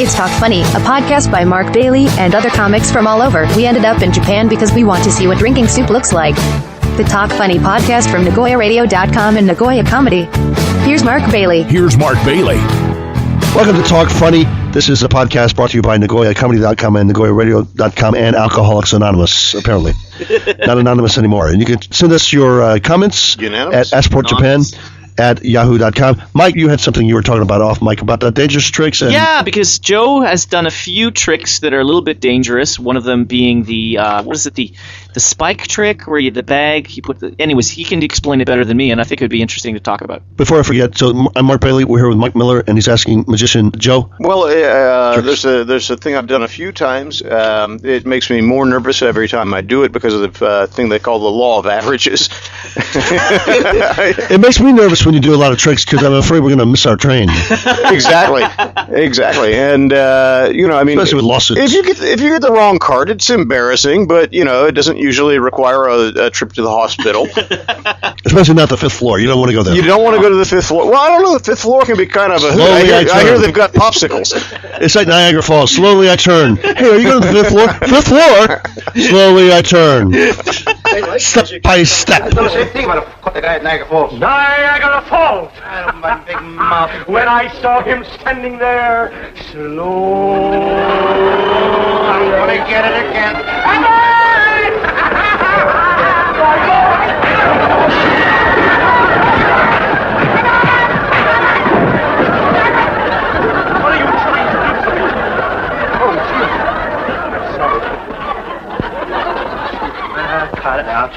It's Talk Funny, a podcast by Mark Bailey and other comics from all over. We ended up in Japan because we want to see what drinking soup looks like. The Talk Funny podcast from Nagoyaradio.com and Nagoyacomedy. Here's Mark Bailey. Welcome to Talk Funny. This is a podcast brought to you by Nagoyacomedy.com and Nagoyaradio.com and Alcoholics Anonymous, apparently. Not anonymous anymore. And you can send us your comments at assportjapan@yahoo.com. Mike, you had something you were talking about off mic about dangerous tricks. And yeah, because Joe has done a few tricks that are a little bit dangerous. One of them being the the spike trick where the bag he put. Anyways, he can explain it better than me, and I think it would be interesting to talk about. Before I forget, so I'm Mark Bailey. We're here with Mike Miller, and he's asking Magician Joe. Well, there's a thing I've done a few times. It makes me more nervous every time I do it because of the thing they call the law of averages. It makes me nervous when you do a lot of tricks because I'm afraid we're going to miss our train. Exactly, and especially with lawsuits. If you get the wrong card, it's embarrassing, but it doesn't usually require a trip to the hospital. Especially not the fifth floor. You don't want to go there. You don't want to go to the fifth floor. Well, I don't know. The fifth floor can be kind of a. I hear they've got popsicles. It's like Niagara Falls. Slowly I turn. Hey, are you going to the fifth floor? Fifth floor. Slowly I turn. Step by step. I don't say a thing about the guy at Niagara Falls. Niagara Falls! My big mouth. When I saw him standing there, slow. I'm gonna get it again. What are you trying to do to me? Oh, gee. Sorry. Cut it out.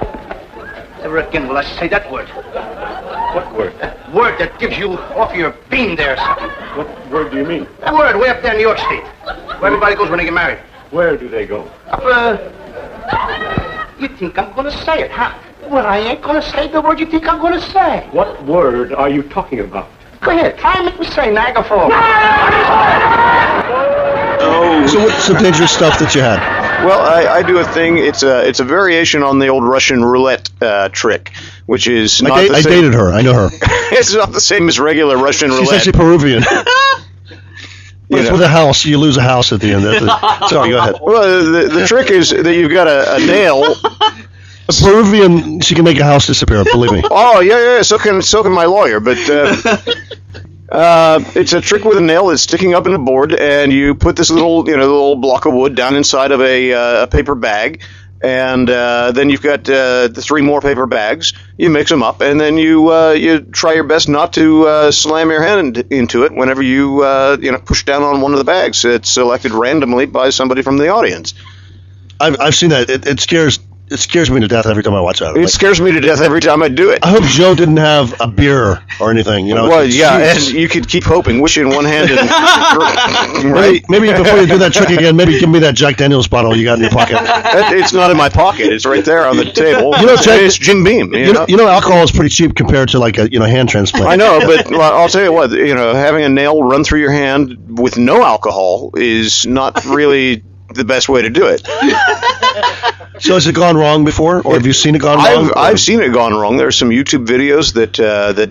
Never again will I say that word. What word? That word that gives you off your bean there, son. What word do you mean? That word way up there in New York State. Where everybody goes when they get married. Where do they go? You think I'm going to say it, huh? Well, I ain't going to say the word you think I'm going to say. What word are you talking about? Go ahead. Try and make me say Niagara Falls. So what's the dangerous stuff that you had? Well, I do a thing. It's a variation on the old Russian roulette trick, which is not the same. I dated her. I know her. It's not the same as regular Russian roulette. She's actually Peruvian. But it's with a house. You lose a house at the end. Sorry, go ahead. Well, the trick is that you've got a nail. A Peruvian, she can make a house disappear, believe me. Oh, yeah, so can my lawyer. But it's a trick with a nail that's sticking up in a board, and you put this little block of wood down inside of a paper bag, and then you've got the three more paper bags. You mix them up, and then you try your best not to slam your hand into it whenever you push down on one of the bags. It's selected randomly by somebody from the audience. I've seen that. It scares me to death every time I watch that. It scares me to death every time I do it. I hope Joe didn't have a beer or anything. Well, yeah, and you could keep hoping, wish in one hand. And, right? Maybe before you do that trick again, maybe give me that Jack Daniels bottle you got in your pocket. It's not in my pocket. It's right there on the table. It's Jim Beam. You know, alcohol is pretty cheap compared to like a hand transplant. I know, but I'll tell you what. Having a nail run through your hand with no alcohol is not really the best way to do it. So has it gone wrong before, or have you seen it gone wrong? I've seen it gone wrong. There's some YouTube videos that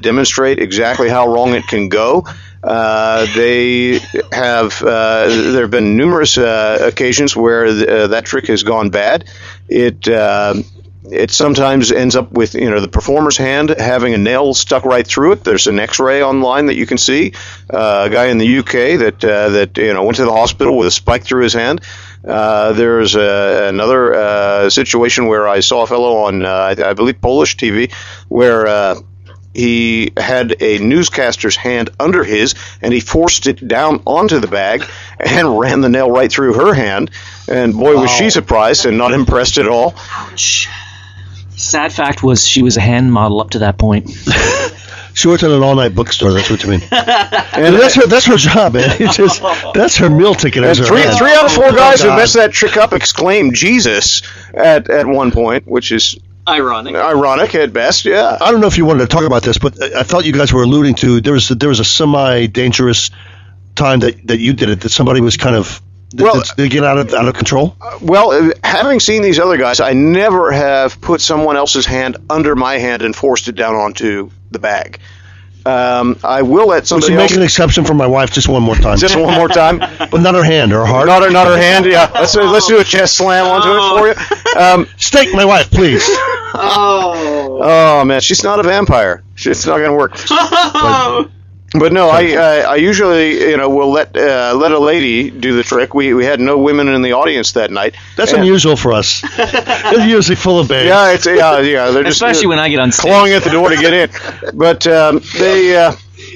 demonstrate exactly how wrong it can go. There have been numerous occasions where that trick has gone bad. It sometimes ends up with the performer's hand having a nail stuck right through it. There's an X-ray online that you can see. A guy in the UK that went to the hospital with a spike through his hand. There's another situation where I saw a fellow on I believe Polish TV where he had a newscaster's hand under his, and he forced it down onto the bag and ran the nail right through her hand. And boy, was she surprised and not impressed at all. Ouch. Sad fact was she was a hand model up to that point. She worked at an all-night bookstore. That's what you mean. And that's her job, man. That's her meal ticket. And three out of four guys who messed that trick up exclaimed Jesus at one point, which is ironic at best. Yeah. I don't know if you wanted to talk about this, but I thought you guys were alluding to there was a semi-dangerous time that you did it, that somebody was kind of. Did it get out of control? Well, having seen these other guys, I never have put someone else's hand under my hand and forced it down onto the bag. I will let Would somebody you make else. an exception for my wife just one more time? Just one more time. But not her hand, her heart. Not her hand. Yeah. Let's do a chest slam onto it for you. Stake my wife, please. Oh man, she's not a vampire. It's not going to work. But no, I usually will let a lady do the trick. We had no women in the audience that night. That's unusual for us. They're usually full of babes. Yeah, they're just Especially when I get on stage. clawing at the door to get in. But they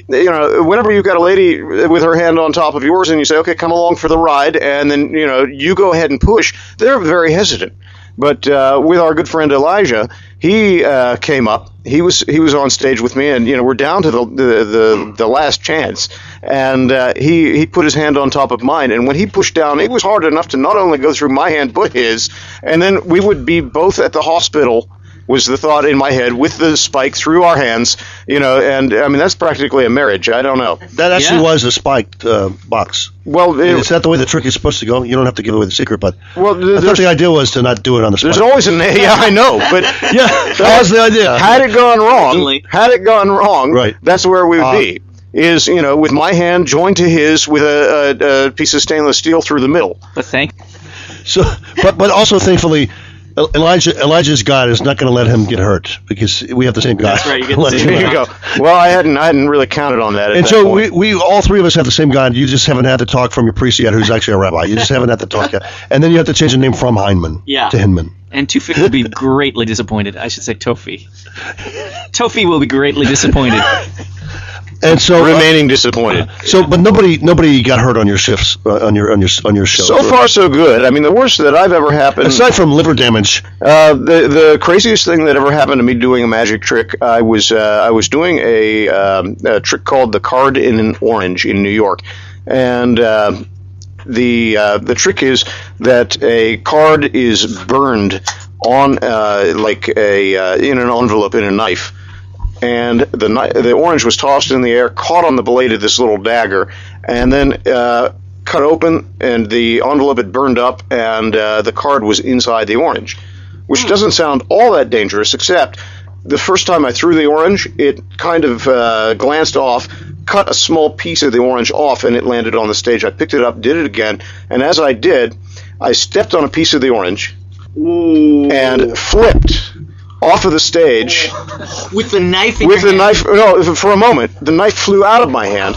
whenever you've got a lady with her hand on top of yours and you say, okay, come along for the ride, and then you go ahead and push, they're very hesitant. But with our good friend Elijah, he came up. He was on stage with me, and we're down to the last chance. And he put his hand on top of mine, and when he pushed down, it was hard enough to not only go through my hand but his, and then we would be both at the hospital. Was the thought in my head with the spike through our hands, and I mean that's practically a marriage. I don't know. That actually was a spiked box. Well, It's not the way the trick is supposed to go. You don't have to give away the secret, but I thought there's the idea was to not do it on the spike. there's always I know, but Yeah, that was the idea. had it gone Certainly. wrong, Right. that's where we would be. Is with my hand joined to his with a piece of stainless steel through the middle. But So, but also thankfully, Elijah's God is not going to let him get hurt because we have the same God. That's right, you get the same There you go. Well, I hadn't really counted on that. At And that so point. we all three of us have the same God. You just haven't had to talk from your priest yet, who's actually a rabbi. You just haven't had to talk yet. And then you have to change the name from Hindman to Hindman. And Tufik will be greatly disappointed. I should say Tofi. Tofi will be greatly disappointed. And so remaining disappointed. But nobody got hurt on your shifts on your show. So far, so good. I mean, the worst that I've ever happened. Aside from liver damage, the craziest thing that ever happened to me doing a magic trick, I was doing a trick called the card in an orange in New York, and the trick is that a card is burned on in an envelope in a knife. And the orange was tossed in the air, caught on the blade of this little dagger, and then cut open, and the envelope had burned up, and the card was inside the orange, which doesn't sound all that dangerous, except the first time I threw the orange, it kind of glanced off, cut a small piece of the orange off, and it landed on the stage. I picked it up, did it again, and as I did, I stepped on a piece of the orange and flipped off of the stage With the knife with the knife. No, for a moment, the knife flew out of my hand,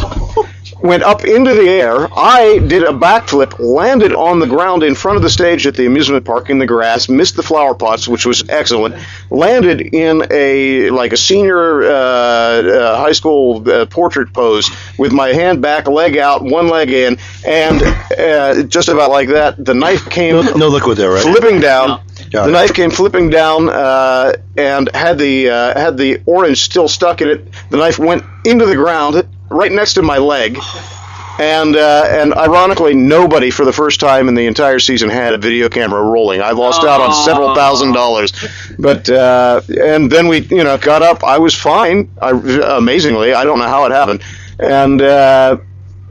went up into the air. I did a backflip, landed on the ground in front of the stage at the amusement park in the grass, missed the flower pots, which was excellent, landed in a senior high school portrait pose with my hand back, leg out, one leg in, and just about like that, the knife came no liquid there, right? flipping down. No. The knife came flipping down and had the orange still stuck in it. The knife went into the ground right next to my leg, and ironically, nobody for the first time in the entire season had a video camera rolling. I lost out on several $1,000s, but and then we got up. I was fine. Amazingly, I don't know how it happened, and.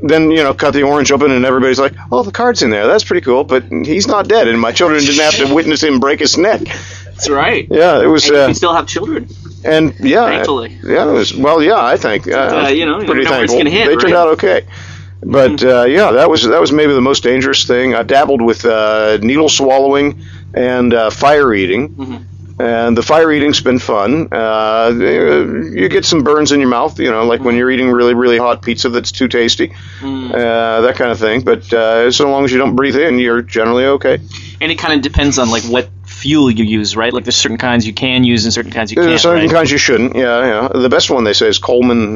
Then cut the orange open, and everybody's like, "Oh, the card's in there. That's pretty cool." But he's not dead, and my children didn't have to witness him break his neck. That's right. Yeah, it was. And you can still have children. And yeah, Thankfully. Yeah, it was. Well, yeah, I think. You never pretty know where it's thankful. gonna hit, They turned right? out okay. But yeah, that was maybe the most dangerous thing. I dabbled with needle swallowing and fire eating. Mm-hmm. And the fire eating's been fun. You get some burns in your mouth, like when you're eating really, really hot pizza that's too tasty, that kind of thing. But so long as you don't breathe in, you're generally okay. And it kind of depends on what fuel you use, right? Like there's certain kinds you can use and certain kinds you can't. Certain right? kinds you shouldn't. Yeah. The best one they say is Coleman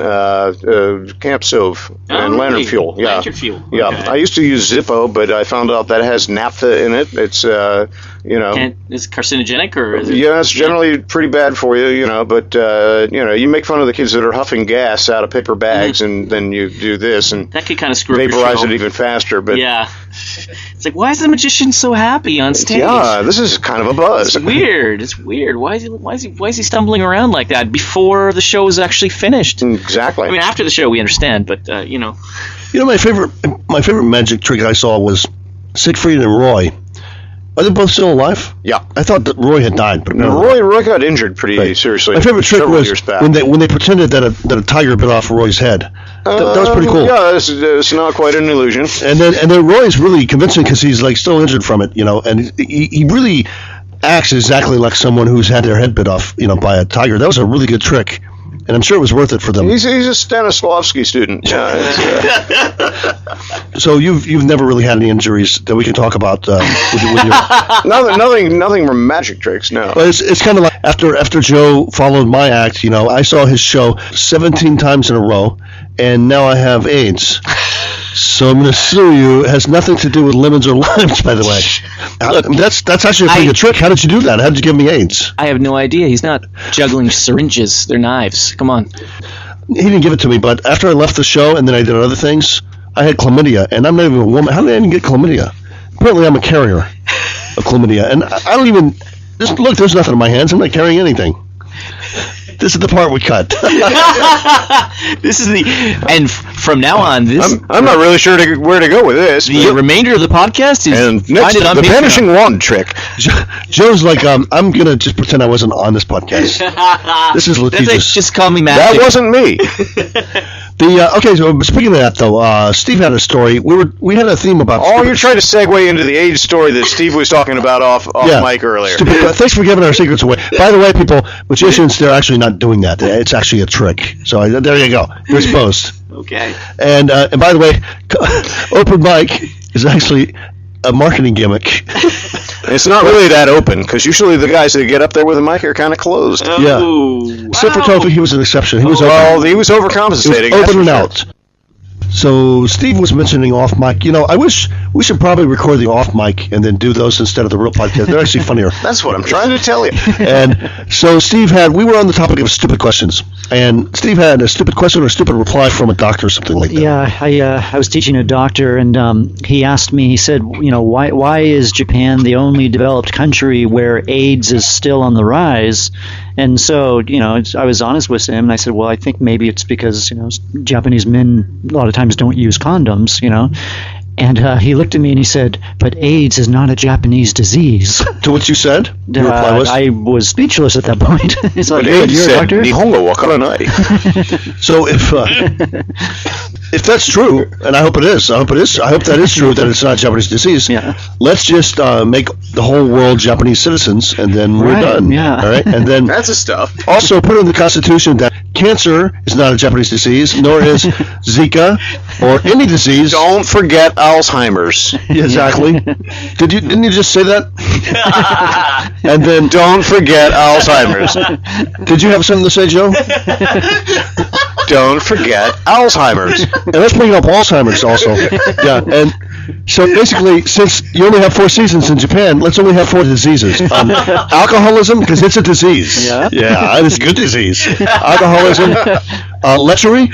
camp stove and lantern fuel. Yeah. Lantern fuel. Yeah. Okay. I used to use Zippo, but I found out that has naphtha in it. It's And is it carcinogenic or is it? Yeah, it's generally pretty bad for you, but you make fun of the kids that are huffing gas out of paper bags, and then you do this and That could kind of screw up your vaporize show. it even faster. But Yeah. It's like, why is the magician so happy on stage? yeah, this is kind of a buzz. It's weird. It's weird. Why is he stumbling around like that before the show is actually finished? Exactly. I mean, after the show we understand, but my favorite magic trick I saw was Sigfried and Roy. Are they both still alive? Yeah. I thought that Roy had died, but no. Roy got injured pretty seriously. My favorite trick several was years back. when they pretended that a tiger bit off Roy's head. That was pretty cool. Yeah, it's not quite an illusion. And then Roy's really convincing because he's like still injured from it, and he really acts exactly like someone who's had their head bit off, by a tiger. That was a really good trick, and I'm sure it was worth it for them. He's a Stanislavski student. Yeah. So you've never really had any injuries that we can talk about with your nothing from magic tricks. No. But it's kind of like after Joe followed my act, I saw his show 17 times in a row, and now I have AIDS. So I'm going to sue you. It has nothing to do with lemons or limes, by the way. Look, that's actually a pretty good trick. How did you do that? How did you give me AIDS? I have no idea. He's not juggling syringes. They're knives. Come on. He didn't give it to me, but after I left the show and then I did other things, I had chlamydia, and I'm not even a woman. How did I even get chlamydia? Apparently I'm a carrier of chlamydia, and I don't even... Look, there's nothing in my hands. I'm not carrying anything. This is the part we cut. This is and from now on, I'm not really sure where to go with this. The remainder of the podcast is and next, the vanishing wand trick. Joe's like, I'm gonna just pretend I wasn't on this podcast. This is litigious. Just call me Matt. That wasn't me. Okay, so speaking of that though, Steve had a story. We had a theme about. Oh, you're trying to segue into the AIDS story that Steve was talking about off mic earlier. Thanks for giving our secrets away. By the way, people, magicians, they're actually not doing that. It's actually a trick. So there you go. You're exposed. Okay. And by the way, open mic is actually a marketing gimmick. It's not really that open, because usually the guys that get up there with a mic are kind of closed. Yeah. Except for Tofi, he was an exception. He was open. He was overcompensating. He was open and out. So Steve was mentioning off mic. I wish we should probably record the off mic and then do those instead of the real podcast. They're actually funnier. That's what I'm trying to tell you. And so Steve we were on the topic of stupid questions, and Steve had a stupid question or a stupid reply from a doctor or something like that. Yeah, I was teaching a doctor, and he asked me. He said, why is Japan the only developed country where AIDS is still on the rise? And so, I was honest with him, and I said, well, I think maybe it's because, Japanese men a lot of times don't use condoms, And he looked at me and he said, but AIDS is not a Japanese disease. To what you said? Your reply was? I was speechless at that point. It's like, AIDS you're a said, doctor? Nihongo wa karanai. So if that's true, and I hope it is, I hope that is true, that it's not Japanese disease, let's just make the whole world Japanese citizens, and then we're done. Yeah. All right? And then that's the stuff. Also put in the Constitution that cancer is not a Japanese disease, nor is Zika or any disease. Don't forget Alzheimer's. Exactly. Didn't you just say that? And then don't forget Alzheimer's. Did you have something to say, Joe? Don't forget Alzheimer's. And let's bring up Alzheimer's also. Yeah, and so basically, since you only have 4 seasons in Japan, let's only have 4 diseases. Alcoholism, because it's a disease. Yeah, it's a good disease. Alcoholism, lechery,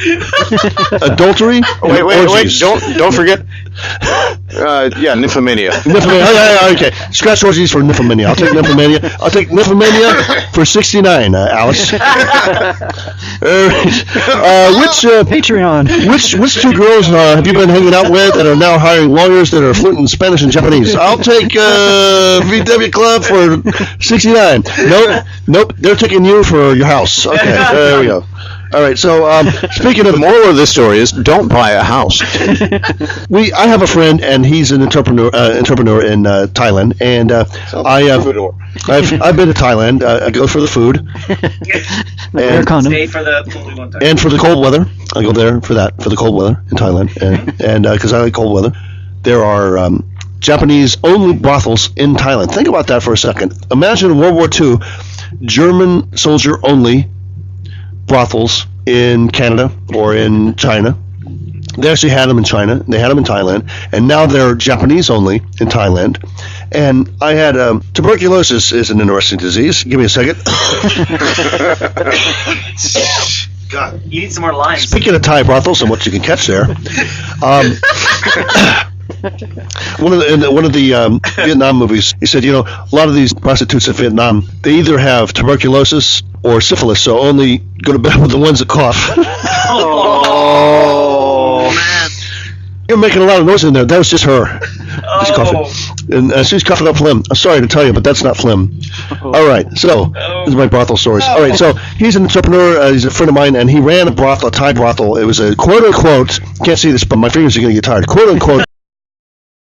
adultery, wait, don't forget. Nymphomania. Nymphomania. Okay. Scratch orgies for nymphomania. I'll take nymphomania. I'll take nymphomania for 69, Alice. Which Patreon? Which 2 girls have you been hanging out with that are now hiring lawyers that are fluent in Spanish and Japanese? I'll take VW Club for 69. Nope. They're taking you for your house. Okay. There we go. All right, so speaking of... The moral of this story is don't buy a house. I have a friend, and he's an entrepreneur in Thailand, and I've been to Thailand. I go for the food. And stay for the food one time. And for the cold weather. I go there for the cold weather in Thailand, and because I like cold weather. There are Japanese-only brothels in Thailand. Think about that for a second. Imagine World War II, German soldier-only brothels in Canada or in China. They actually had them in China. They had them in Thailand. And now they're Japanese only in Thailand. And I had tuberculosis is an interesting disease. Give me a second. God, you need some more limes. Speaking of Thai brothels and what you can catch there, one of the Vietnam movies, he said, a lot of these prostitutes in Vietnam, they either have tuberculosis or syphilis, so only go to bed with the ones that cough. Oh, man. You're making a lot of noise in there. That was just her. Just coughing. And she's coughing up phlegm. I'm sorry to tell you, but that's not phlegm. All right, so this is my brothel stories. All right, so he's an entrepreneur. He's a friend of mine, and he ran a brothel, a Thai brothel. It was a quote-unquote, can't see this, but my fingers are going to get tired, quote-unquote